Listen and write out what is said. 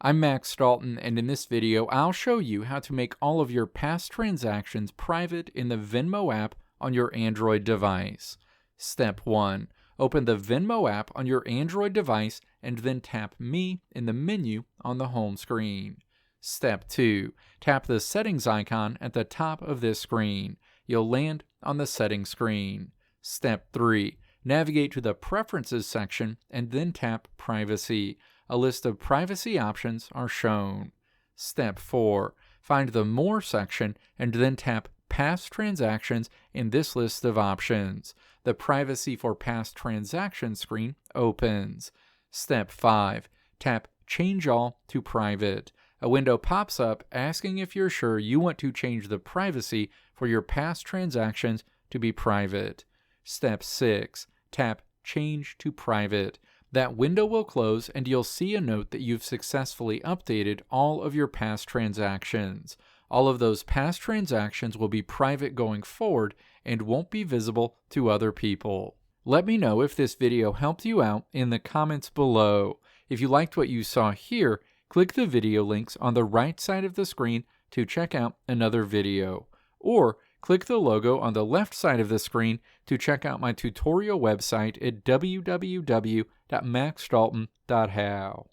I'm Max Dalton, and in this video, I'll show you how to make all of your past transactions private in the Venmo app on your Android device. Step 1. Open the Venmo app on your Android device and then tap Me in the menu on the home screen. Step 2. Tap the settings icon at the top of this screen. You'll land on the settings screen. Step 3. Navigate to the Preferences section and then tap Privacy. A list of privacy options are shown. Step 4. Find the More section and then tap Past Transactions in this list of options. The Privacy for Past Transactions screen opens. Step 5. Tap Change All to Private. A window pops up asking if you're sure you want to change the privacy for your past transactions to be private. Step 6. Tap Change to Private. That window will close and you'll see a note that you've successfully updated all of your past transactions. All of those past transactions will be private going forward and won't be visible to other people. Let me know if this video helped you out in the comments below. If you liked what you saw here, click the video links on the right side of the screen to check out another video. Or click the logo on the left side of the screen to check out my tutorial website at www.maxdalton.how.